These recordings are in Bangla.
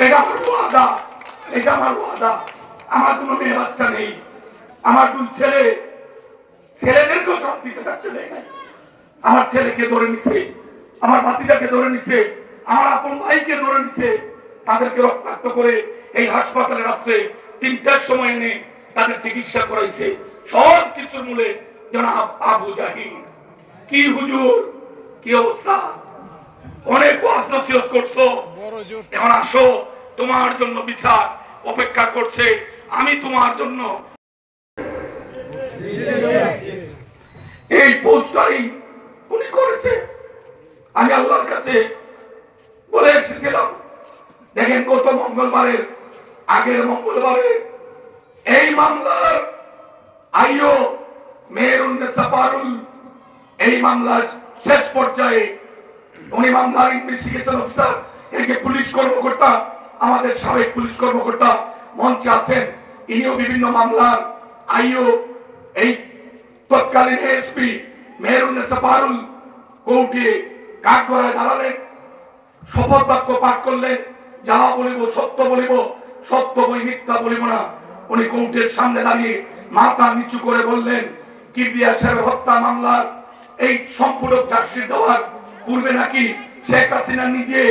এটা আমার ওয়াদা, এটা আমার ওয়াদা। আমার কোনো মেয়ে বাচ্চা নেই, আমার দুই ছেলে, ছেলেদেরকেও শান্তিতে থাকতে দেয় নাই। আমার ছেলেকে ধরে নিছে, আমার ভাতিজাকে ধরে নিছে, আমার আপন ভাইকে ধরে নিছে, তাদেরকে রক্তাক্ত করে এই হাসপাতালে রাত্রে ৩টার সময় এনে তাদের চিকিৎসা করাইছে। সব কিছুর মূলে জনাব আবু জাহিদ। কি হুজুর, কি অবস্থা? অনেক ওয়াজ নসিহত করছো, এখন আসো, তোমার জন্য বিচার অপেক্ষা করছে। আমি তোমার জন্য এই পোস্টারিং উনি করেছে। আমি আল্লাহর কাছে বলে এসেছিলাম, দেখেন গত মঙ্গলবারের আগের মঙ্গলবারে এই মামলার আইও মেহেরুন্নেসা পারুল, এই মামলার শেষ পর্যায়ে উনি মামলার ইনভেস্টিগেশন অফিসার, এই যে পুলিশ কর্মকর্তা, আমাদের সাবেক পুলিশ কর্মকর্তা মঞ্চে আছেন, ইনিও বিভিন্ন মামলার আইও এই তৎকালীন এসপি মেহেরুন্নেসা পারুল কোর্টে কাঠগড়ায় দাঁড়ালেন, শপথ বাক্য পাঠ করলেন, যাহা বলিব সত্য বলিব, সত্য বই মিথ্যা বলিব না। উনি কোর্টের সামনে দাঁড়িয়ে মাথা নিচু করে বললেন, কিবরিয়া সাহেব হত্যা মামলার এই সম্পূরক চার্জশিট দেওয়ার পূর্বে নাকি শেখ হাসিনা নিজে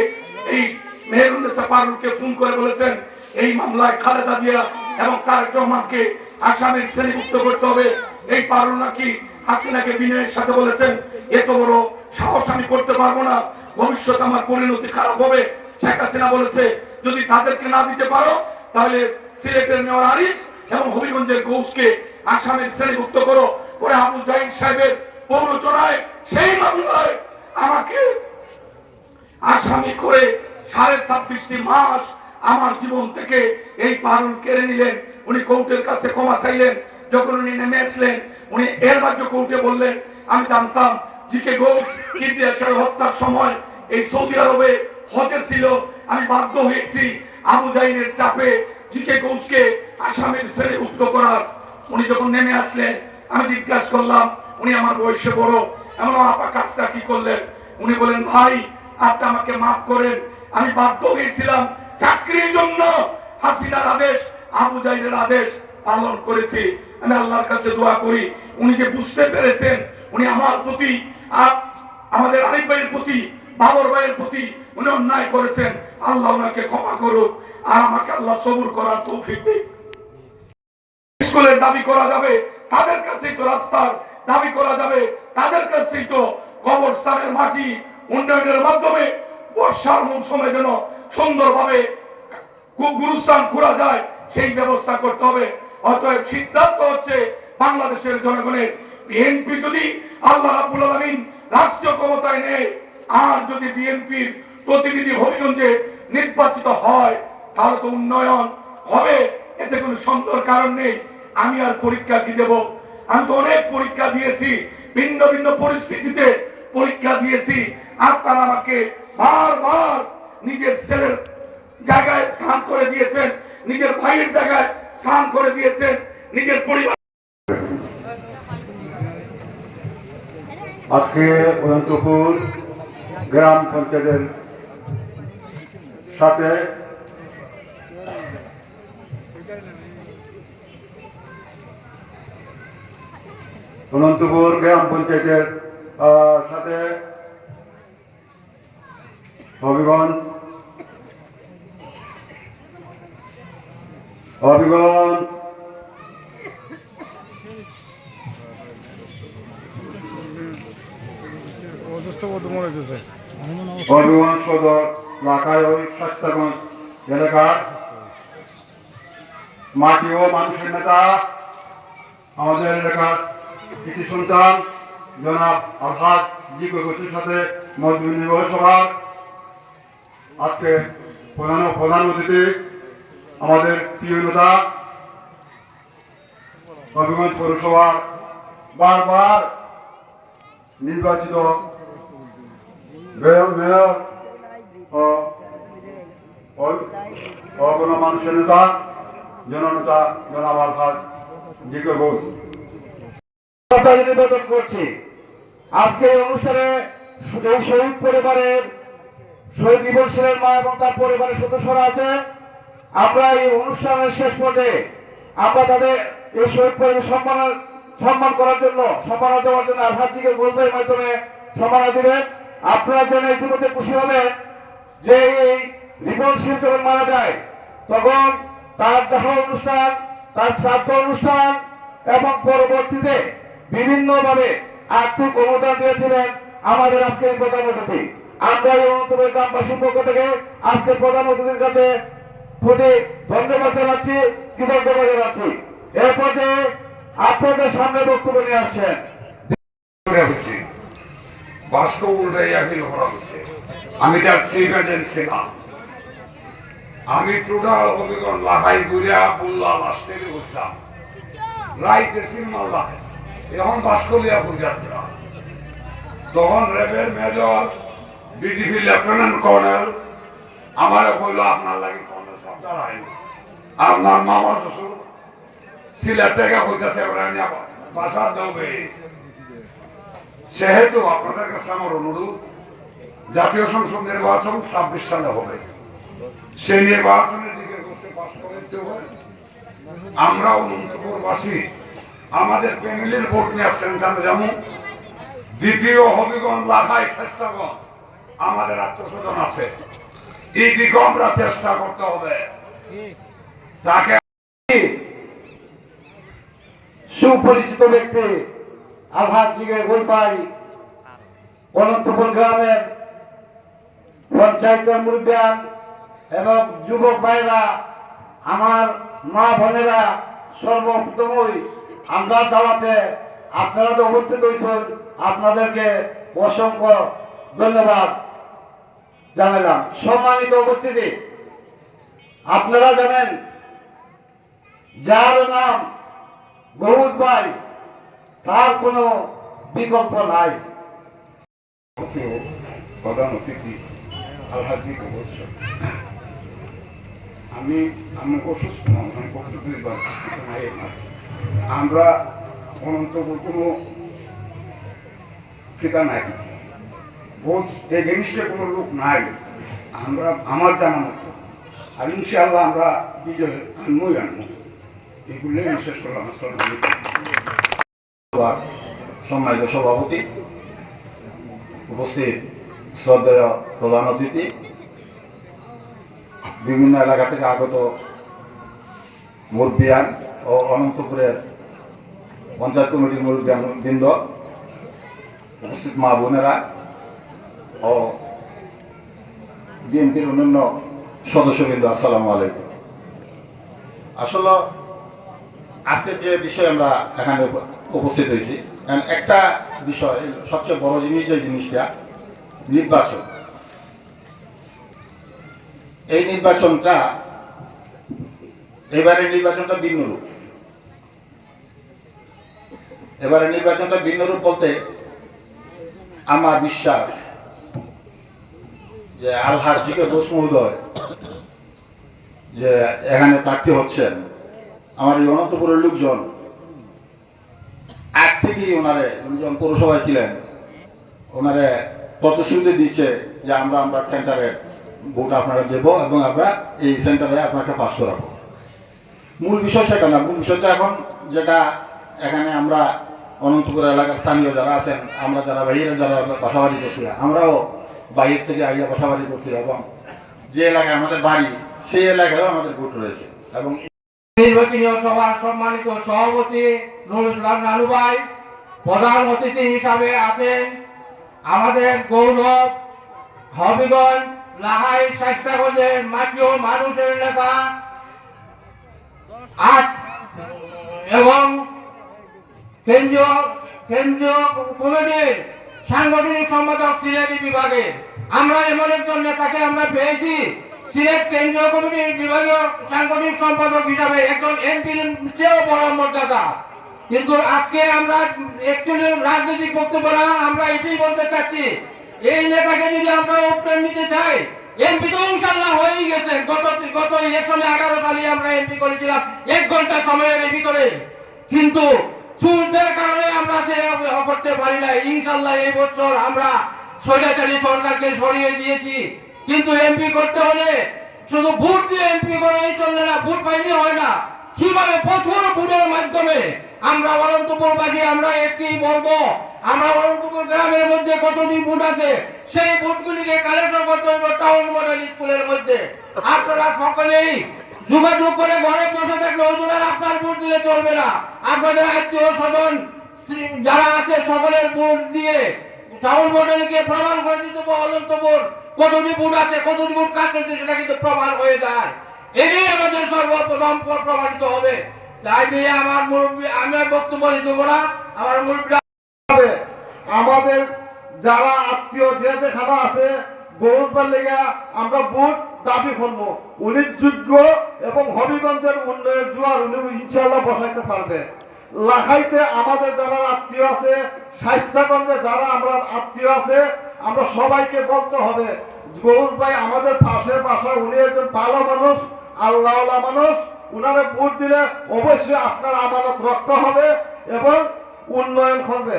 এই মেহেরুন্নেসা পারুলকে ফোন করে বলেছেন এই মামলায় খালেদা জিয়া এবং তারেক রহমানকে আসামির শ্রেণীভুক্ত করতে হবে। এই পারুল নাকি হাসিনাকে বিনয়ের সাথে বলেছেন, এত বড় সাহস আমি করতে পারবো না, ভবিষ্যতে আমার পরিণতি খারাপ হবে। শেখ হাসিনা বলেছে যদি তাদেরকে না দিতে পারো তাহলে সিলেটের মেয়র আরিফ এবং হবিগঞ্জের গৌসকে আসামির শ্রেণীভুক্ত করো। পরে আবু জাহিদ সাহেবের প্ররোচনায় সেই মামলায় আমাকে আসামি করে 26.5 মাস আমার জীবন থেকে এই পারুল কেড়ে নিলেন। উনি কোর্টের কাছে ক্ষমা চাইলেন। যখন উনি নেমে আসলেন, উনি এর মাঝে কোর্টে বললেন, আমি জানতাম জিকে ঘোষ কিবরিয়া সাহেব হত্যার সময় এই সৌদি আরবে হজে ছিল, আমি বাধ্য হয়েছি আবু জাহিদের চাপে জিকে ঘোষকে আসামির শ্রেণীভুক্ত করার। উনি যখন নেমে আসলেন, আমি জিজ্ঞাসা করলাম, উনি আমার বয়সে বড়, এমন আপা কাজটা কি করলেন? উনি বলেন, ভাই আপনি আমাকে মাফ করেন, আমি বাধ্য হয়েছিলাম চাকরির জন্য হাসিনার আদেশ, আবু জাহিদের আদেশ পালন করেছি। আমি আল্লাহর কাছে দোয়া করি উনি যে বুঝতে পেরেছেন উনি আমার প্রতি, আমাদের আরিফ ভাইয়ের প্রতি, বাবর ভাইয়ের প্রতি উনি অন্যায় করেছেন, আল্লাহ ওনাকে ক্ষমা করুক আর আমাকে আল্লাহ সবুর করার তৌফিক দিক। স্কুলের দাবি করা যাবে, তাদের কাছেই তো রাস্তার দাবি করা যাবে, তাদের কাছেই তো কবরস্থানের মাটি উন্নয়নের মাধ্যমে বর্ষার মৌসুমে যেন সুন্দরভাবে গুরুস্থান খোঁড়া যায় সেই ব্যবস্থা করতে হবে। অতএব সিদ্ধান্ত হচ্ছে বাংলাদেশের জনগণের, বিএনপি যদি আল্লাহ রাব্বুল আলামিন রাষ্ট্রীয় ক্ষমতায় নেয় আর যদি বিএনপির প্রতিনিধি হবিগঞ্জে নির্বাচিত হয় তাহলে তো উন্নয়ন হবে, এতে কোনো সন্দেহের কারণ নেই। আমি আর পরীক্ষা কি দেব? আমি তো অনেক পরীক্ষা দিয়েছি, ভিন্ন ভিন্ন পরিস্থিতিতে পরীক্ষা দিয়েছি, আর তারা আমাকে বারবার নিজের ছেলের জায়গায় স্থান করে দিয়েছেন, নিজের ভাইয়ের জায়গায় স্থান করে দিয়েছেন, নিজের পরিবার। আজকে অনন্তপুর গ্রাম পঞ্চায়েতের সাথে অনন্তপুর গ্রাম পঞ্চায়েতের সাথে হবিগঞ্জ হবিগঞ্জ সদর এলাকায় ওই স্বাস্থ্যগঞ্জ এলাকার মাটি ও মানুষের নেতা আমাদের এলাকার কৃষি সন্তান জনাব আলহাজ জিকে ঘোষের সাথে মত বিনিময় সভার আজকে প্রধান অতিথি আমাদের প্রিয় নেতা হবিগঞ্জ পৌরসভার বারবার নির্বাচিত মেয়র ও কোনো মানুষের নেতা জননেতা জনাব আলহাজ জিকে ঘোষ নিবেদন করছি। আজকে এই অনুষ্ঠানে এই শহীদ পরিবারের শহীদ দিবস সেনের মা এবং তার পরিবারের সদস্যরা আছে। আমরা এই অনুষ্ঠানের শেষ পর্যায়ে আমরা তাদের এই শহীদ পরিবার সম্মান করার জন্য সম্মাননা দেওয়ার জন্য আলহাজিকে বলবের মাধ্যমে সম্মাননা দিবেন। আপনারা জেনে ইতিমধ্যে খুশি হবেন যে এই রিপন সিং যখন মারা যায় তখন তার দাহ অনুষ্ঠান, তার শ্রাদ্ধ অনুষ্ঠান এবং পরবর্তীতে বিভিন্নভাবে আর্থিক অনুদান দিয়েছিলেন আমাদের আজকের প্রধান অতিথি। আমরা এই অনন্তপুর গ্রামবাসীর পক্ষ থেকে আজকের প্রধান অতিথির কাছে প্রতি ধন্যবাদ জানাচ্ছি, কৃতজ্ঞতা জানাচ্ছি। এরপর যে আপনাদের সামনে বক্তব্য নিয়ে আসছেন বাস্ক উল্টাইয়া ফিল করা হচ্ছে। আমি তার চিফ এজেন্ট ছিলাম। আমি টোটাল অভিজ্ঞতা লাগাই ঘুরিয়া বললা লাস্টের বসলাম রাইতে সিনেমা লাগাই এখন বাস্কলিয়া বুঝাচ্ছিলাম। তখন রেবের মেজর বিজিপি লেফটেন্যান্ট কর্নেল আমার কইল আপনার লাগে কর্নেল সব দাঁড়াই আপনার মামা শ্বশুর সিলেট থেকে হইতেছে বাসার দেবে। সেহেতু আপনাদের কাছে আমার অনুরোধ, জাতীয় সংসদ নির্বাচন 26 সালে হবে। সেই নির্বাচনের দিকে বসে পাশ করতে হবে। আমরা অনন্তপুরবাসী আমাদের ফ্যামিলির ভোট নিয়ে সেন্টারে যাবো। দ্বিতীয় হবিগঞ্জ লাখাই চেষ্টাগঞ্জ আমাদের আত্মস্বজন আছে, এই দিকে আমরা চেষ্টা করতে হবে। তাকে সুপরিচিত ব্যক্তি আলহাজ জিকে ঘোষ ভাই অনন্তপুর গ্রামের পঞ্চায়েতের মুরব্বিয়ান এবং যুবক ভাইরা, আমার মা বোনেরা, সর্বপ্রথমই আমরা দাওয়াতে আপনারা তো উপস্থিত হয়েছেন, আপনাদেরকে অসংখ্য ধন্যবাদ জানালাম। সম্মানিত উপস্থিতি, আপনারা জানেন যার নাম গৌরব ভাই তার কোনো বিকল্প নাই। প্রধান অতিথি আলহাজি আমি অসুস্থ আমরা অনন্তপুর কোনো ঠিকানা নাই, এই জিনিসটা কোনো লোক নাই আমরা আমার জানা মতো। আর ইনশাআল্লাহ আমরা বিজয় আনবই আনবো, এগুলো বিশেষ করে আমার সম্মানিত সভাপতি, উপস্থিত শ্রদ্ধেয় প্রধান অতিথি, বিভিন্ন এলাকা থেকে আগত মুরব্বিয়ান ও অনন্তপুরের পঞ্চায়েত কমিটির মুরব্বিয়ান বৃন্দ, উপস্থিত মা বোনেরা ও বিএনপির অন্যান্য সদস্যবৃন্দ, আসসালামু আলাইকুম। আসলে আজকে যে বিষয়ে আমরা এখানে উপস্থিত হয়েছি, একটা বিষয় সবচেয়ে বড় জিনিস, যে জিনিসটা নির্বাচন। এই নির্বাচনটা এবারের নির্বাচনটা ভিন্ন রূপ। এবারে নির্বাচনটা ভিন্ন রূপ বলতে আমার বিশ্বাস যে আলহাজ জিকে ঘোষ মহোদয় যে এখানে প্রার্থী হচ্ছেন, আমার এই অনন্তপুরের লোকজন আগ থেকেই ওনারে যখন পৌরসভায় ছিলেন ওনারে প্রতিশ্রুতি দিচ্ছে যে আমরা সেন্টারের ভোট আপনারা দেবো এবং আমরা এই সেন্টারে আপনাকে পাস করাবো। মূল বিষয় সেটা না, মূল বিষয়টা এখন যেটা এখানে আমরা অনন্তপুর এলাকার স্থানীয় যারা আছেন, আমরা যারা বাইরের যারা বাসাবাড়ি করছি, আমরাও বাইরের থেকে আইয়া বাসাবাড়ি করছি এবং যে এলাকায় আমাদের বাড়ি সেই এলাকায়ও আমাদের ভোট রয়েছে। এবং নির্বাচনী সভার সম্মানিত সভাপতি নুরুল ইসলাম নানু ভাই, প্রধান অতিথি হিসাবে আছেন আমাদের গৌরব হবিগঞ্জ লাহাই স্বাস্থ্যগঞ্জের মাটিও মানুষের নেতা এবং কেন্দ্রীয় কমিটির সাংগঠনিক সম্পাদক সিলেটি বিভাগে। আমরা এমন একজন নেতাকে আমরা পেয়েছি সিলেট কেন্দ্রীয় কমিটির বিভাগীয় সাংগঠনিক সম্পাদক হিসাবে, একজন এমপির চেয়েও বড় মর্যাদা। কিন্তু আজকে আমরা অ্যাকচুয়ালি রাজনৈতিক বক্তব্য না, আমরা এটাই বলতে চাচ্ছি এই নেতাকে যদি আমরা উপরে নিতে চাই, এমপি তো ইনশাল্লাহ হয়েই গেছে। গত ইলেকশনে 11 সালে আমরা এমপি করেছিলাম 1 ঘন্টা সময়ের ভিতরে, কিন্তু চুলদের কারণে আমরা সে করতে পারি না। ইনশাল্লাহ এই বছর আমরা স্বৈরাচারী সরকারকে সরিয়ে দিয়েছি, কিন্তু এমপি করতে হলে শুধু ভোট দিয়ে এমপি করেই চলবে না, ভোট পাইলে হয় না। কিভাবে প্রচুর ভোটের মাধ্যমে আমরা অনন্তপুরবাসী আমরা একটি বলবো, আমরা অনন্তপুর গ্রামের মধ্যে কতটি ভোট আছে সেই ভোটগুলিকে কালেক্ট করতে হবে টাউন মডেল স্কুলের মধ্যে। আপনারা সকলেই যোগাযোগ করে ঘরে বসে থাকলে ওজনের আপনার ভোট দিলে চলবে না, আপনাদের আত্মীয় স্বজন যারা আছে সকলের ভোট দিয়ে টাউন মডেলকে প্রমাণ করে দিতে হবে। অনন্তপুর কতটি ভোট আছে, কতটি ভোট কাজ করছে সেটা কিন্তু প্রমাণ হয়ে যায়। এটাই আমাদের সর্বপ্রথম প্রমাণিত হবে। তাই দিয়ে আমার মুরব্বী, আমি আর বক্তব্য দিতে না, আমার মুরব্বী আমাদের যারা আত্মীয় যে যেখানে আছে গৌরবার লেগে আমরা ভোট দাবি করবো। উনি যোগ্য এবং হবিগঞ্জের উন্নয়ন জোয়ার উনি ইনশাআল্লাহ বসাইতে পারবে। লাখাইতে আমাদের যারা আত্মীয় আছে, স্বাস্থ্যগঞ্জে যারা আমরা আত্মীয় আছে, আমরা সবাইকে বলতে হবে গৌর ভাই আমাদের পাশের বাসা, উনি একজন ভালো মানুষ, আল্লাহওয়ালা মানুষ, উনারে ভোট দিলে অবশ্যই আপনার আমানত রক্ষা হবে এবং উন্নয়ন করবে।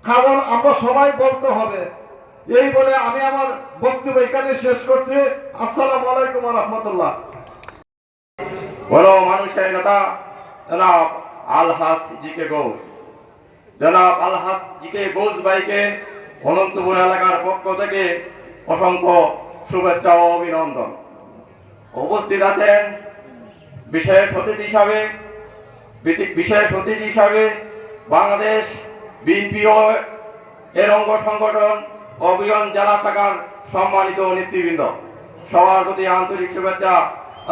কারণ আমরা সবাই বলতে হবে। এই বলে আমি আমার বক্তব্য এখানে শেষ করছি। আসসালামু আলাইকুম ওয়া রাহমাতুল্লাহ। বড় মানুষের নেতা জনাব আলহাজ জিকে ঘোষ, জনাব আলহাজ জিকে ঘোষ ভাইকে অনন্তপুর এলাকার পক্ষ থেকে অসংখ্য শুভেচ্ছা ও অভিনন্দন। উপস্থিত আছেন বিশেষ অতিথি হিসাবে বাংলাদেশ বিএনপি ও এর অঙ্গ সংগঠন অভিযান জেলা শাখার সম্মানিত নেতৃবৃন্দ, সবার প্রতি আন্তরিক শুভেচ্ছা।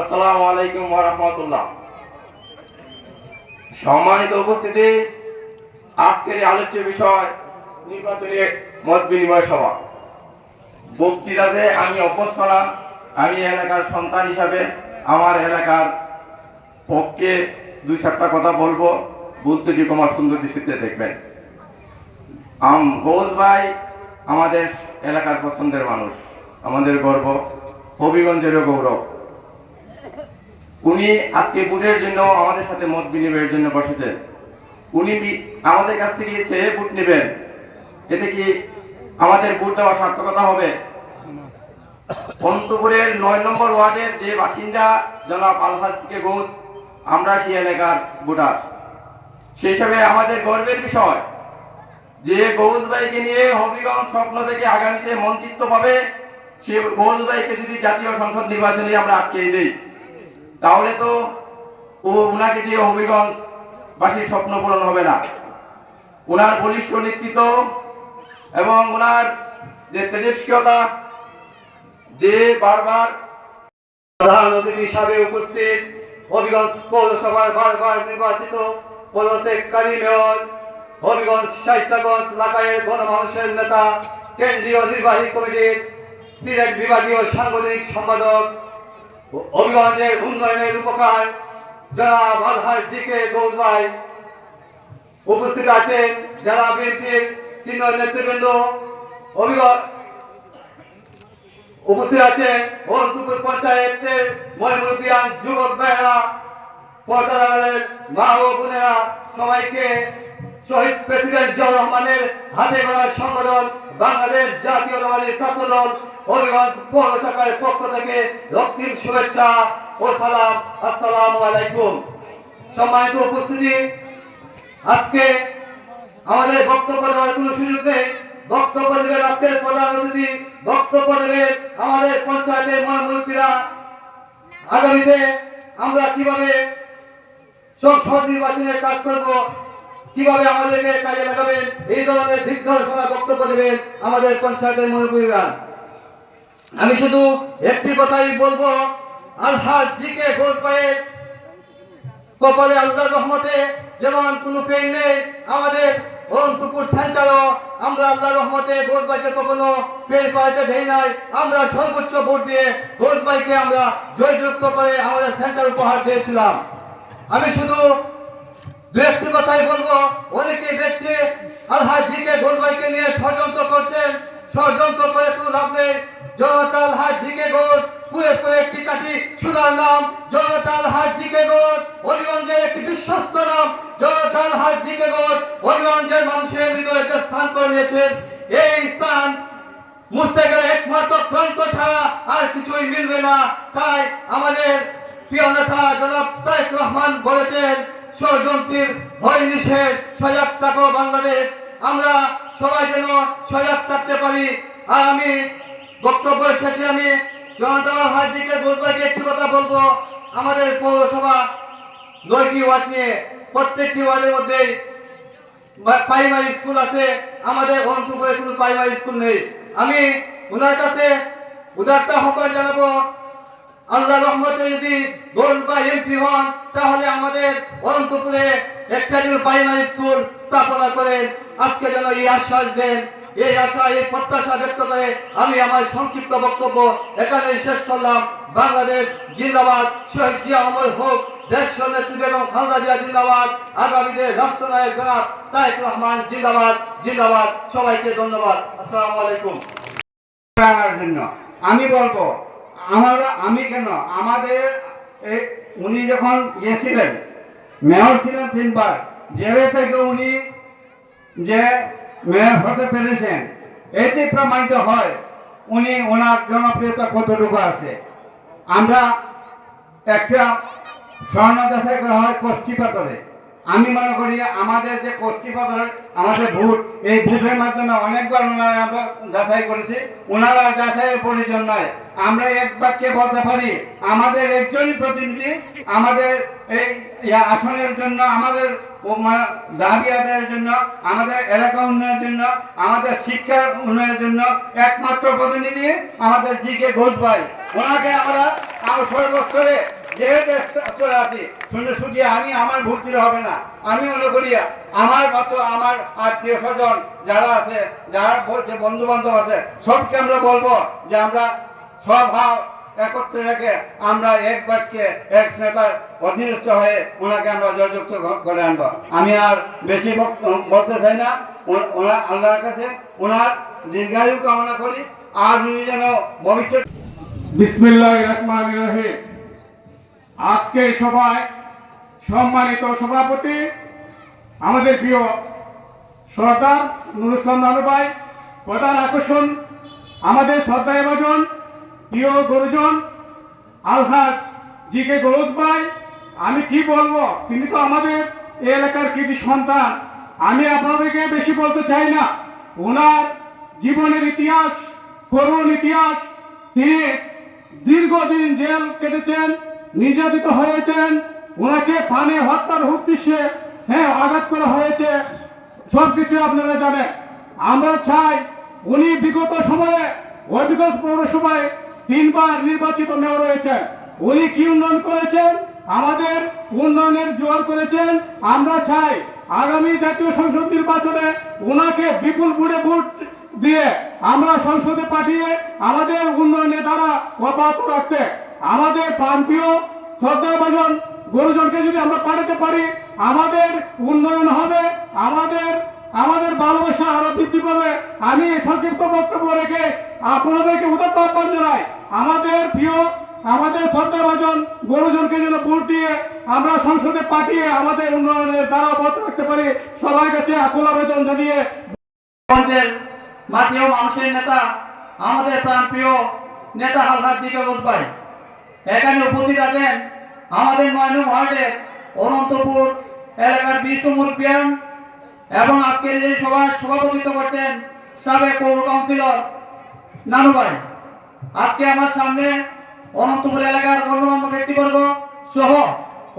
আসসালামু আলাইকুম ওয়া রাহমাতুল্লাহ। সম্মানিত উপস্থিতি, আজকের এই আলোচ্য বিষয় নির্বাচনী মত বিনিময় সভা। বক্তৃতাতে আমি অভ্যস্ত না, আমি এলাকার সন্তান হিসাবে আমার এলাকার পক্ষে 2-4টা কথা বলবো, বলতে কি আমার সুন্দর দৃষ্টিতে দেখবেন। ঘোষ ভাই আমাদের এলাকার পছন্দের মানুষ, আমাদের গর্ব, হবিগঞ্জেরও গৌরব। উনি আজকে ভোটের জন্য আমাদের সাথে মত বিনিময়ের জন্য বসেছেন। উনি আমাদের কাছ থেকে চেয়ে ভোট নেবেন, এতে কি আমাদের ভোট দেওয়া সার্থকতা হবে? অনন্তপুরের 9 নম্বর ওয়ার্ডের যে বাসিন্দা জনাব আলহাজ জিকে ঘোষ, আমরা সেই এলাকার ভোটার। সেই হিসাবে আমাদের গর্বের বিষয় যে ঘোষ ভাইকে নিয়ে হবিগঞ্জ স্বপ্ন থেকে আগামীতে মন্ত্রিত্ব পাবে, সে ঘোষ ভাইকে যদি জাতীয় সংসদ নির্বাচনে আমরা আটকে দিই, তাহলে তো ওনাকে দিয়ে হবিগঞ্জ বাসীর স্বপ্ন পূরণ হবে না। ওনার বলিষ্ঠ নেতৃত্ব এবং ওনার যে তেজস্ক্রিয়তা, যে বারবার প্রধান অতিথি হিসাবে উপস্থিত হবিগঞ্জ পৌরসভার বারবার নির্বাচিত পদত্যাগকারী মেয়র, হবিগঞ্জ শাইস্তাগঞ্জ এলাকায় গণমানুষের নেতা, কেন্দ্রীয় নির্বাহী কমিটির সিলেট বিভাগীয় সাংগঠনিক সম্পাদক, হবিগঞ্জের উন্নয়নের উপকার জনাব আলহাজ জিকে ঘোষ ভাই, উপস্থিত আছেন জেলা বিএনপির সিনিয়র নেতৃবৃন্দ, উপস্থিত আছেন অনন্তপুর পঞ্চায়েতের মহিমুদ্দিয়ান যুবক ভাইয়েরা, পর্দারের মা ও বোনেরা, সবাইকে শহীদ প্রেসিডেন্ট জিয়াউর রহমানের হাতে গড়া সংগঠন বাংলাদেশ জাতীয়তাবাদী ছাত্র দল হবিগঞ্জ পৌর শাখার পক্ষ থেকে রক্তিম শুভেচ্ছা ও সালাম। আসসালামু আলাইকুম। সম্মানিত উপস্থিতি, আজকে আমাদের বক্তব্য দেওয়ার কোনো সুযোগ নেই। বক্তব্য দেবেন আজকের প্রধান অতিথি, বক্তব্য দেবেন আমাদের পঞ্চায়েতের মুরব্বীরা। আগামীতে আমরা কিভাবে সংসদ নির্বাচনের কাজ করব, কিভাবে আমাদেরকে কাজে লাগাবেন, এই ধরনের দিগ্দর্শনা বক্তব্য দেবেন আমাদের পঞ্চায়েতের মুরব্বীরা। আমি শুধু একটি কথাই বলবো, আলহাজ জিকে ঘোষ ভাইয়ের কপালে আল্লাহর রহমতে যেমন কোনো পেন নেই, আমাদের অনন্তপুর সেন্টারও আমরা আল্লাহর রহমতে ঘোষ ভাইকে কখনো পেন পাইতে দেই নাই। আমরা সর্বোচ্চ ভোট দিয়ে ঘোষ ভাইকে আমরা জয়যুক্ত করে আমাদের সেন্টার উপহার দিয়েছিলাম। আমি শুধু 2-1টি কথাই বলবো। অনেকে দেখছে আলহাজ জিকে ঘোষ ভাইকে নিয়ে ষড়যন্ত্র করছেন, ষড়যন্ত্র করে কোনো লাভ নেই। জনতাল হাট জিকে গোট পুরে পুরে একটি কাঠি সুদার নাম। জনতাল হাট জিকে গোট হরিগঞ্জের একটি বিশ্বস্ত নাম। জনতাল হাট জিকে গোট হরিগঞ্জের মানুষের হৃদয়ে যে স্থান করে নিয়েছেন, এই স্থান মুছতে গেলে একমাত্র ক্লান্ত ছাড়া আর কিছুই মিলবে না। তাই আমাদের প্রিয় নেতা জনাব তারেক রহমান বলেছেন, ষড়যন্ত্রের ভয় নিষেধ, সজাগ থাকো বাংলাদেশ। আমরা সবাই যেন সজাগ থাকতে পারি। আর আমি বক্তব্য শেষে আমি জনতা হাজিকে গোলবাইকে একটি কথা বলবো। আমাদের পৌরসভা 9টি ওয়ার্ড নিয়ে, প্রত্যেকটি ওয়ার্ডের মধ্যেই প্রাইমারি স্কুল আছে। আমাদের অন্তপুরে কোনো প্রাইমারি স্কুল নেই। আমি ওনার কাছে উদারতা আহ্বান জানাবো, আল্লাহ রহমতে যদি গোলবাই এমপি হন, তাহলে আমাদের অন্তপুরে একটা যেন প্রাইমারি স্কুল স্থাপনা করেন। আজকে যেন এই আশ্বাস দেন। এই আশা, এই প্রত্যাশা ব্যক্ত করে আমি আমার সংক্ষিপ্ত বক্তব্য এখানেই শেষ করলাম। বাংলাদেশ জিন্দাবাদ, শহীদ জিয়া অমর হোক, দেশ নেত্রী বেগম খালেদা জিয়া জিন্দাবাদ, আগামীতে রাষ্ট্রনায়ক জনাব তারেক রহমান জিন্দাবাদ জিন্দাবাদ। সবাইকে ধন্যবাদ। আসসালামু আলাইকুম। আনার জন্য আমি বলবো, আমি কেন, আমাদের উনি যখন ছিলেন মেয়র ছিলেন 3 বার, জেলে থেকে উনি যে মেয়র হতে পেরেছেন, এটি প্রমাণিত হয় উনি ওনার জনপ্রিয়তা কতটুকু আছে। আমরা একটা স্বর্ণ যাচাই করা হয় কষ্টি পাথরে। আমি মনে করি আমাদের যে কষ্টি পাথরের আমাদের ভোট, এই ভোটের মাধ্যমে অনেকবার ওনারা আমরা যাচাই করেছি। ওনারা যাচাইয়ের প্রয়োজন নয়। আমরা এক বাক্যে বলতে পারি, আমাদের একজনই প্রতিনিধি আমাদের এই আসনের জন্য, আমাদের দাবি আদায়ের জন্য, আমাদের এলাকা উন্নয়নের জন্য, আমাদের শিক্ষার উন্নয়নের জন্য একমাত্র প্রতিনিধি আমাদের জিকে ঘোষ ভাই। ওনাকে আমরা 6 বছরে যেহেতু চলে আসি, শুধু আমি আমার ভোট দিলে হবে না। আমি মনে করি আমার মতো আমার আত্মীয় স্বজন যারা আছে, যারা যে বন্ধু বান্ধব আছে, সবকে আমরা বলবো যে আমরা সব একত্রে রেখে আমরা এক বাক্যে এক নেতার অধীনস্থ হয়ে ওনাকে আমরা জয়যুক্ত করে আনবো। আমি আর বেশি বলতে চাই না। ওনার আল্লাহর কাছে ওনার দীর্ঘায়ু কামনা করি, আর উনি যেন ভবিষ্যৎ। বিসমিল্লাহির রহমানির রহিম। আজকে সভায় সম্মানিত সভাপতি আমাদের প্রিয় সরদার নুরুল ইসলাম নানু ভাই, প্রধান আকর্ষণ আমাদের শ্রদ্ধাভাজন প্রিয় গুরুজন আলহাজ জিকে গোলজ ভাই। আমি কি বলবো, তিনি তো আমাদের এই এলাকার কৃতি সন্তান। আমি আপনাদেরকে বেশি বলতে চাই না। ওনার জীবনের ইতিহাস, করুণ ইতিহাস। তিনি দীর্ঘদিন জেল কেটেছেন, নির্যাতিত হয়েছেন, ওনাকে পানে হত্যার উদ্দেশ্যে আঘাত করা হয়েছে, সবকিছু আপনারা জানেন। আমরা চাই উনি বিগত সময়ে হবিগঞ্জ পৌরসভায় 3 বার নির্বাচিত মেয়র হয়েছেন। উনি কি উন্নয়ন করেছেন, আমাদের উন্নয়নের জোয়ার করেছেন। আমরা চাই আগামী জাতীয় সংসদ নির্বাচনে ওনাকে বিপুল ভোট দিয়ে আমরা সংসদে পাঠিয়ে আমাদের উন্নয়নের দ্বারা অব্যাহত রাখতে। আমাদের প্রাণপ্রিয় শ্রদ্ধাভাজন গুরুজনকে যদি আমরা পাঠাতে পারি, আমাদের উন্নয়ন হবে, আমাদের ভালোবাসা আরো বৃদ্ধি পাবে। আমি সংক্ষিপ্ত বক্তব্য রেখে আপনাদেরকে উদাত্ত আহ্বান জানাই, আমাদের শ্রদ্ধাভাজন গুরুজনকে যেন ভোট দিয়ে আমরা সংসদে পাঠিয়ে আমাদের উন্নয়নের দ্বারা অব্যাহত রাখতে পারি। সবাই কাছে আকুল আবেদন জানিয়ে মাটি ও মানুষের নেতা আমাদের প্রাণপ্রিয় নেতা আলহাজ জিকে ঘোষ ভাই এখানে উপস্থিত আছেন। আমাদের 9 নং ওয়ার্ডের অনন্তপুর এলাকার 20 মুরব্বিয়ান এবং আজকের এই সভার সভাপতিত্ব করছেন সাবেক পৌর কাউন্সিলর নানু ভাই। আজকে আমার সামনে অনন্তপুর এলাকার গণ্যমান্য ব্যক্তিবর্গ সহ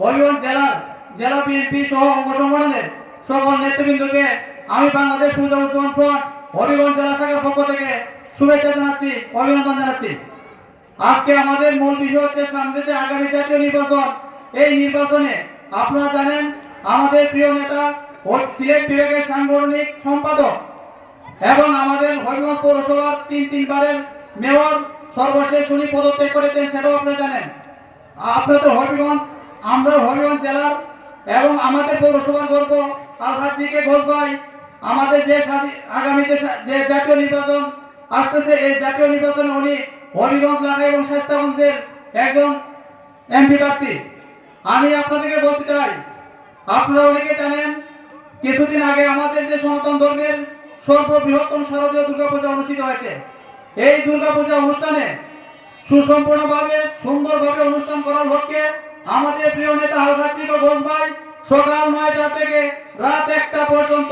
হবিগঞ্জ জেলা বিএনপি সহ অঙ্গ সংগঠনের সকল নেতৃবৃন্দকে আমি বাংলাদেশ পূজা উজ্জ্বল ফ্রন্ট হবিগঞ্জ জেলা শাখার পক্ষ থেকে শুভেচ্ছা জানাচ্ছি, অভিনন্দন জানাচ্ছি। আজকে আমাদের মূল বিষয় হচ্ছে সামনে যে আগামী জাতীয় নির্বাচন। এই নির্বাচনে আপনারা জানেন আমাদের প্রিয় নেতা সিলেট বিভাগের সাংগঠনিক সম্পাদক এবং আমাদের হবিগঞ্জ পৌরসভার 3 বারের মেয়র সর্বশেষ উনি পদত্যাগ করেছেন, সেটাও আপনারা জানেন। আপনাদের আমরা হবিগঞ্জ জেলার এবং আমাদের পৌরসভার গর্ব আলহাজ জিকে ঘোষ ভাই। আমাদের যে আগামী যে জাতীয় নির্বাচন আসতেছে এই জাতীয় নির্বাচনে উনি হবিগঞ্জ লাখা এবং স্বাস্থ্যগঞ্জের একজন এমপি প্রার্থী। আমি আপনাদেরকে বলতে চাই, আপনারা অনেকে জানেন কিছুদিন আগে আমাদের যে সনাতন ধর্মের সর্ববৃহত্তম শারদীয় দুর্গাপূজা অনুষ্ঠিত হয়েছে। এই দুর্গাপূজা অনুষ্ঠানে সুসম্পূর্ণভাবে সুন্দরভাবে অনুষ্ঠান করার লক্ষ্যে আমাদের প্রিয় নেতা আলহাজ জিকো ঘোষ ভাই সকাল 9টা থেকে রাত 1টা পর্যন্ত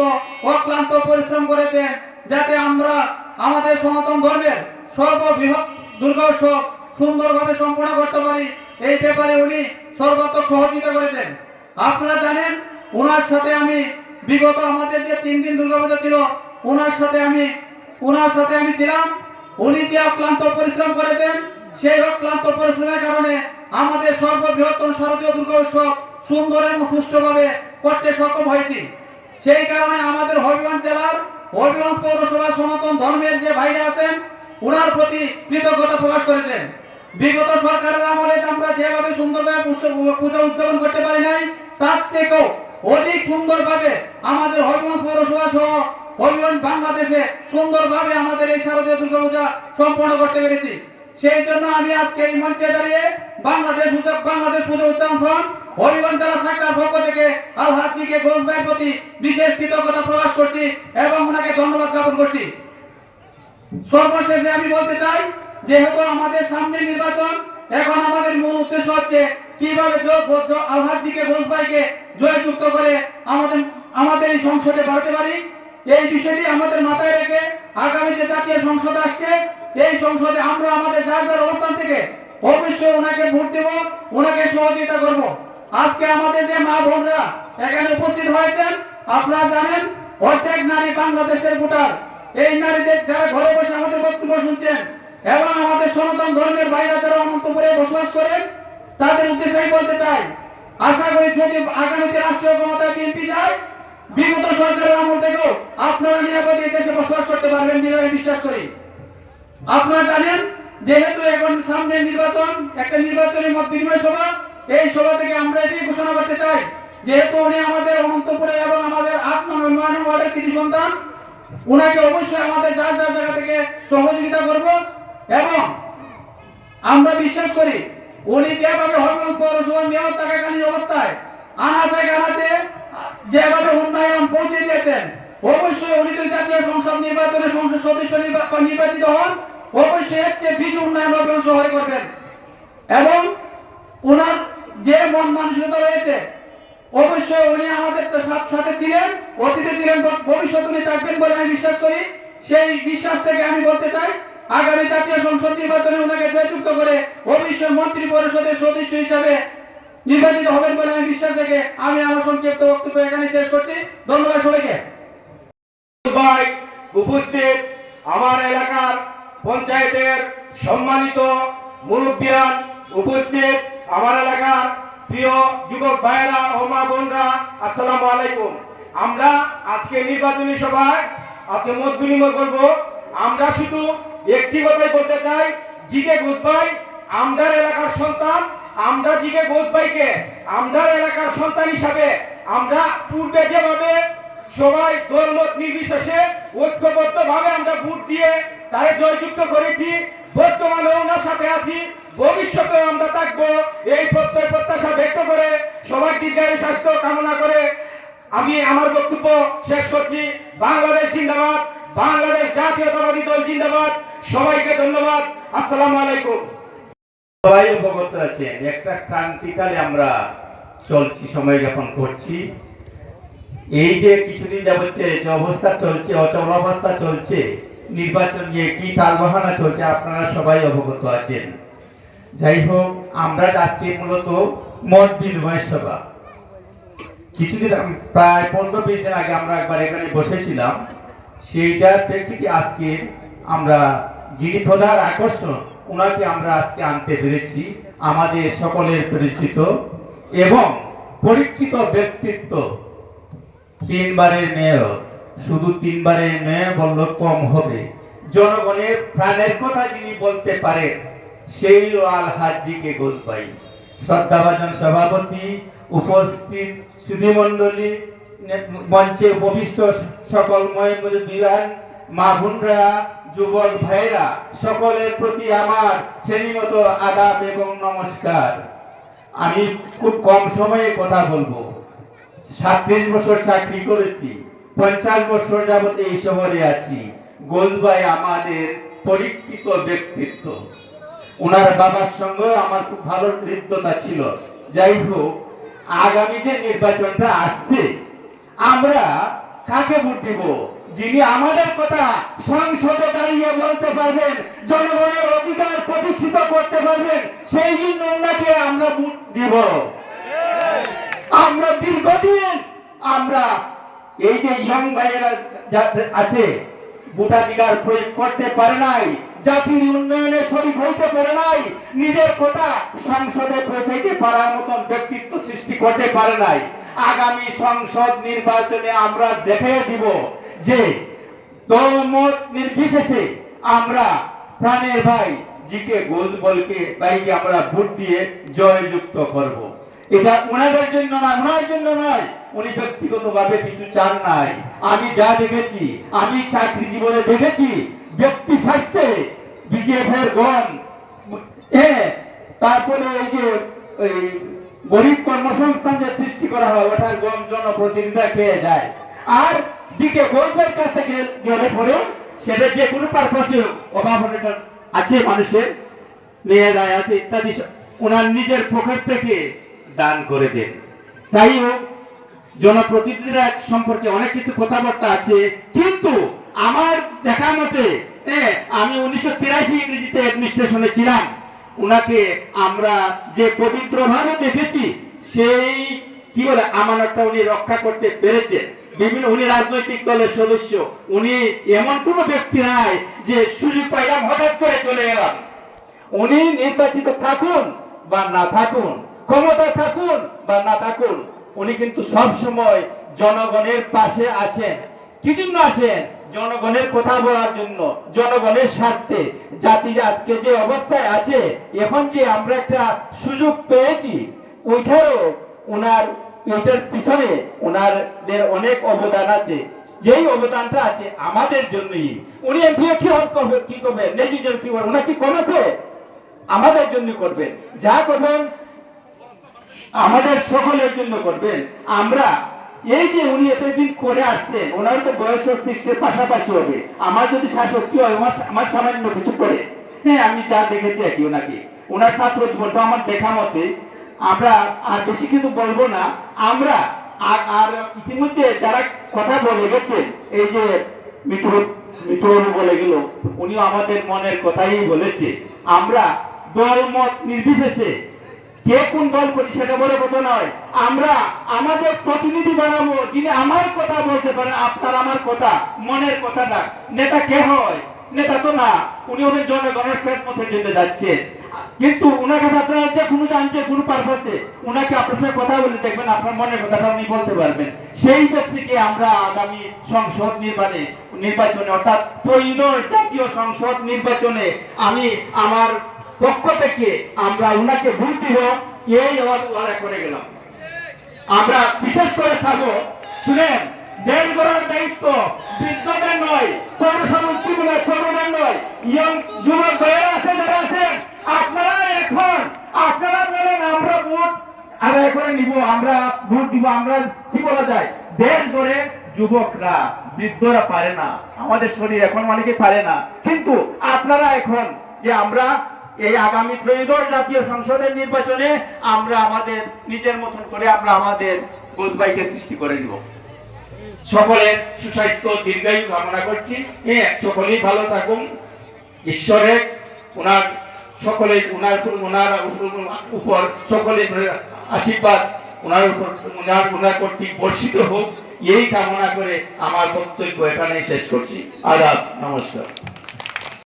অক্লান্ত পরিশ্রম করেছেন, যাতে আমরা আমাদের সনাতন ধর্মের সর্ববৃহৎ দুর্গা উৎসব সুন্দরভাবে সম্পন্ন করতে পারি। এই ব্যাপারে উনি সর্বাত্মক সহযোগিতা করেছেন। আপনারা জানেন ওনার সাথে আমি বিগত আমাদের যে 3 দিন দুর্গাপূজা ছিল ওনার সাথে আমি ছিলাম। উনি যে অক্লান্ত পরিশ্রম করেছেন সেই অক্লান্ত পরিশ্রমের কারণে আমাদের সর্ববৃহত্তম শারদীয় দুর্গা উৎসব সুন্দর এবং সুষ্ঠুভাবে করতে সক্ষম হয়েছি। সেই কারণে আমাদের হবিগঞ্জ জেলার হবিগঞ্জ পৌরসভার সনাতন ধর্মের যে ভাইরা আছেন ওনার প্রতি কৃতজ্ঞতা প্রকাশ করেছেন। বিগত সরকারের আমলে আমরা যেভাবে সুন্দরভাবে পূজা উদযাপন করতে পারি নাই, তার থেকেও অধিক সুন্দরভাবে আমাদের হবিগঞ্জ পৌরসভা সহ হবিগঞ্জ বাংলাদেশে সুন্দরভাবে আমাদের এই শারদীয় দুর্গাপূজা সম্পন্ন করতে পেরেছি। সেই জন্য আমি আজকে এই মঞ্চে দাঁড়িয়ে বাংলাদেশ পূজা উদযাপন ফ্রন্ট হবিগঞ্জ জেলা শাখার পক্ষ থেকে আলহাজ জিকে ঘোষ ভাইয়ের প্রতি বিশেষ কৃতজ্ঞতা প্রকাশ করছি এবং ওনাকে ধন্যবাদ জ্ঞাপন করছি। সর্বশেষে আমি বলতে চাই, যেহেতু আমাদের সামনে নির্বাচন, এখন আমাদের মূল উদ্দেশ্য হচ্ছে কিভাবে আলহাজ জিকে ঘোষ ভাইকে জয়যুক্ত করে আমাদের এই সংসদে বাড়াতে পারি। এই বিষয়টি আমাদের মাথায় রেখে আগামী যে জাতীয় সংসদ আসছে এই সংসদে আমরা আমাদের যার যার অবস্থান থেকে অবশ্যই ওনাকে ভোট দেব, ওনাকে সহযোগিতা করব। আজকে আমাদের যে মা বোনরা এখানে উপস্থিত হয়েছেন, আপনারা জানেন অর্ধেক নারী বাংলাদেশের ভোটার। এই নারীদের যারা ঘরে বসে আমাদের বক্তব্য শুনছেন এবং আমাদের সনাতন ধর্মের বাইরে যারা অনন্তপুরে বসবাস করেন, তাদের উদ্দেশ্যে আমি বলতে চাই, আশা করি যদি আগামীতে রাষ্ট্রীয় ক্ষমতায় বিএনপি যায়, বিগত সরকারের আমল থেকেও আপনারা নিরাপদে দেশে বসবাস করতে পারবেন বলে আমি বিশ্বাস করি। আপনারা জানেন যেহেতু এখন সামনে নির্বাচন, একটা নির্বাচনী মত বিনিময় সভা, এই সভা থেকে আমরা এটাই ঘোষণা করতে চাই, যেহেতু উনি আমাদের অনন্তপুরে এবং আমাদের 8 নম্বর 9 নম্বর ওয়ার্ডের কৃতি সন্তান, উনাকে অবশ্যই আমাদের যার যার জায়গা থেকে সহযোগিতা করব এবং আমরা বিশ্বাস করি উনি যেভাবে হবিগঞ্জ পৌরসভার মেয়র থাকাকালীন অবস্থায় আনাচে কানাচে যেভাবে উন্নয়ন পৌঁছে দিয়েছেন, অবশ্যই উনি যদি জাতীয় সংসদ নির্বাচনে সংসদ সদস্য নির্বাচিত হন, অবশ্যই এর চেয়ে বেশি উন্নয়ন হবিগঞ্জ শহরে করবেন। এবং ওনার যে মন মানসিকতা রয়েছে, অবশ্যই উনি আমাদের সাথে ছিলেন, অতীতে ছিলেন, ভবিষ্যতে উনি থাকবেন বলে আমি বিশ্বাস করি। সেই বিশ্বাস থেকে আমি বলতে চাই, আগামী জাতীয় সংসদ নির্বাচনে ওনাকে জয়যুক্ত করে অবশ্যই মন্ত্রী পরিষদের সদস্য হিসাবে নির্বাচিত হবেন বলে আমি বিশ্বাস রেখে আমি আমার সংক্ষিপ্ত বক্তব্য এখানে শেষ করছি। ধন্যবাদ সবাইকে। ভাই উপস্থিত আমার এলাকার পঞ্চায়েতের সম্মানিত মুরব্বিয়ান, উপস্থিত আমার এলাকার প্রিয় যুবক ভাইয়েরা ও মা বোনরা, আসসালামু আলাইকুম। আমরা আজকে নির্বাচনী সভায় আজকে মত বিনিময় করব। আমরা শুধু একটি কথাই বলতে চাই, জিকে ঘোষ ভাই আমরার এলাকার সন্তান। আমরা জিকে ঘোষ ভাইকে আমরার এলাকার সন্তান হিসাবে আমরা পূর্বে যেভাবে সবাই দলমত নির্বিশেষে ঐক্যবদ্ধভাবে আমরা ভোট দিয়ে তারে জয়যুক্ত করেছি, বর্তমানে ওনার সাথে আছি, ভবিষ্যতেও আমরা থাকবো, এই প্রত্যয় প্রত্যাশা ব্যক্ত করে সবাই দীর্ঘায়ু স্বাস্থ্য কামনা করে আমি আমার বক্তব্য শেষ করছি। বাংলাদেশ জিন্দাবাদ, বাংলাদেশ জাতীয়তাবাদী দল জিন্দাবাদ। সবাইকে ধন্যবাদ। আসসালামু আলাইকুম। সবাই অবগত আছেন, একটা ক্রান্তিকালে আমরা চলছি, সময় যাপন করছি। এই যে কিছুদিন যাবত যে অবস্থা চলছে, অচল অবস্থা চলছে, নির্বাচন নিয়ে কি টালবাহানা চলছে, আপনারা সবাই অবগত আছেন। যাই হোক, আমরা আজকে মূলত মত বিনিময় সভা, কিছুদিন প্রায় 15-20 দিন আগে আমরা একবার এখানে বসেছিলাম, সেইটার প্রেক্ষিতে আজকে আমরা যিনি প্রধান আকর্ষণ ওনাকে আমরা আজকে আনতে পেরেছি, আমাদের সকলের পরিচিত এবং পরীক্ষিত ব্যক্তিত্ব, 3 বারের মেয়র, শুধু 3 বারের মেয়র বললে কম হবে, জনগণের প্রাণের কথা যিনি বলতে পারেন সেই আলহাজ জিকে ঘোষ ভাই। শ্রদ্ধাভাজন সভাপতি, উপস্থিত সুধীমণ্ডলী, মঞ্চে উপবিষ্ট সকল মহিলা, মা বোনরা, যুবক ভাইরা, সকলের প্রতি আমার শ্রেণীগত আদাব এবং নমস্কার। আমি খুব কম সময়ে কথা বলবো। 37 বছর চাকরি করেছি, 50 বছর যাবত এই শহরে আছি। গোল ভাই আমাদের পরীক্ষিত ব্যক্তিত্ব। ওনার বাবার সঙ্গে আমার খুব ভালো হৃদ্যতা ছিল। যাই হোক, আগামী যে নির্বাচনটা আসছে, আমরা কাকে ভোট দিব? যিনি আমাদের কথা সংসদে দাঁড়িয়ে বলতে পারবেন, জনগণের অধিকার প্রতিষ্ঠিত করতে পারবেন, সেই জন্য ওনাকে আমরা ভোট দিব। আমরা দীর্ঘদিন আমরা এই যে ইয়ং ভাইয়েরা আছে, ভোটাধিকার প্রয়োগ করতে পারে নাই, জাতির উন্নয়নে শরীক হইতে পারে নাই, নিজের কথা সংসদে পৌঁছাইতে পারার মতন ব্যক্তিত্ব সৃষ্টি করতে পারে নাই। আগামী সংসদ নির্বাচনে আমরা দেখিয়ে দিব যে দলমত নির্বিশেষে আমরা প্রাণের ভাই জিকে গোলবলকে ভাইকে আমরা ভোট দিয়ে জয়যুক্ত করব। এটা ওনাদের জন্য না, ওনার জন্য নয়, উনি ব্যক্তিগতভাবে কিছু চান নাই। আমি যা দেখেছি, আমি চাকরি জীবনে দেখেছি, ব্যক্তি স্বার্থে বিজেপি এর গণ, তারপরে এই যে গরিব কর্মসংস্থান যে সৃষ্টি করা হয়, ওটার গণ জনপ্রতিনিধিরা খেয়ে যায়। আর দিকে গোলবের কাছে গেলে পরে সেটা যে কোনো পারপাসে অভাব আছে, মানুষের মেয়ে দায় আছে ইত্যাদি, ওনার নিজের পকেট থেকে দান করে দেন। তাই হোক, জনপ্রতিনিধিরা সম্পর্কে অনেক কিছু কথাবার্তা আছে, কিন্তু আমার দেখা মতে আমি 1983 ইংরেজিতে অ্যাডমিনিস্ট্রেশনে ছিলাম। উনাকে আমরা যে পবিত্রভাবে দেখেছি, সেই কি বলে আমানতটা উনি রক্ষা করতে পেরেছেন। বিভিন্ন উনি রাজনৈতিক দলের সদস্য, উনি এমন কোন ব্যক্তি নাই যে সুযোগ পাইলাম হঠাৎ করে চলে গেলাম। উনি নির্বাচিত থাকুন বা না থাকুন, ক্ষমতা থাকুন বা না থাকুন, উনি কিন্তু সব সময় জনগণের পাশে আছেন। কি জন্য আছেন? জনগণের কথা বলার জন্য, জনগণের স্বার্থে। জাতি আজকে যে অবস্থায় আছে, এখন যে আমরা একটা সুযোগ পেয়েছি, ওইটারও ওনার এটার পিছনে ওনাদের অনেক অবদান আছে। যেই অবদানটা আছে আমাদের জন্যই। উনি এমপি কি করবে, নেজিজন কি করবে, ওনার কি কমেছে? আমাদের জন্য করবেন। যা করবেন আমাদের সকলের জন্য করবেন। আমরা এই যে উনি এতদিন করে আসছেন, ওনার তো বয়স 60 পাশাপাশি হবে। আমার যদি শাসকী হয়, আমার সামান্য কিছু করে, আমি যা দেখেছি আর কি ওনাকে, ওনার ছাত্র জীবনটা আমার দেখা মতে, আমরা আর বেশি কিন্তু বলবো না। আমরা আর ইতিমধ্যে যারা কথা বলে গেছেন, এই যে মিঠুবাবু বলে গেল, উনিও আমাদের মনের কথাই বলেছে। আমরা দল মত নির্বিশেষে কে কোন দল করি সেটা বড় কথা নয়, আমরা আমাদের প্রতিনিধি বানাবো যিনি আমার কথা বলতে পারেন, আপনার আমার কথা, মনের কথাটা। নেতা কে হয়? নেতা তো না, উনি হবেন জনগণের পেট মধ্যে যেতে যাচ্ছে। কিন্তু ওনার কাছে আপনারা যে কোনো জানছে কোনো পারপাসে, ওনাকে আপনার সঙ্গে কথা বলে দেখবেন, আপনার মনের কথাটা উনি বলতে পারবেন। সেই ব্যক্তিকে আমরা আগামী সংসদ নির্বাচনে অর্থাৎ ত্রয়োদশ জাতীয় সংসদ নির্বাচনে আমি আমার পক্ষ থেকে আমরা ওনাকে ভোট দিব, এই ওয়াদা করে গেলাম। আমরা বিশেষ করে থাকবো, শুনেন, দেশ গড়ার দায়িত্ব বৃদ্ধদের নয়, তরুণের নয়, ইয়ং যুবক ভাইয়েরা আছে, যারা আছেন, আপনারা বলেন আমরা ভোট আদায় করে নিব, আমরা ভোট দিব। আমরা কি বলা যায়, দেশ গড়ে যুবকরা, বৃদ্ধরা পারে না, আমাদের শরীর এখন অনেকে পারে না। কিন্তু আপনারা এখন যে আমরা এই আগামী ত্রয়োদশ জাতীয় সংসদের নির্বাচনে আমরা আমাদের নিজের মতন করে আমরা আমাদের গোলবাইকে সৃষ্টি করে নিব। সকলের সুস্বাস্থ্য দীর্ঘায়ু কামনা করছি। সকলেই ভালো থাকুন। ঈশ্বরের ওনার উপর সকলের আশীর্বাদ ওনার কর্তৃক বর্ষিত হোক, এই কামনা করে আমার বক্তব্য এখানে শেষ করছি। আদাব, নমস্কার।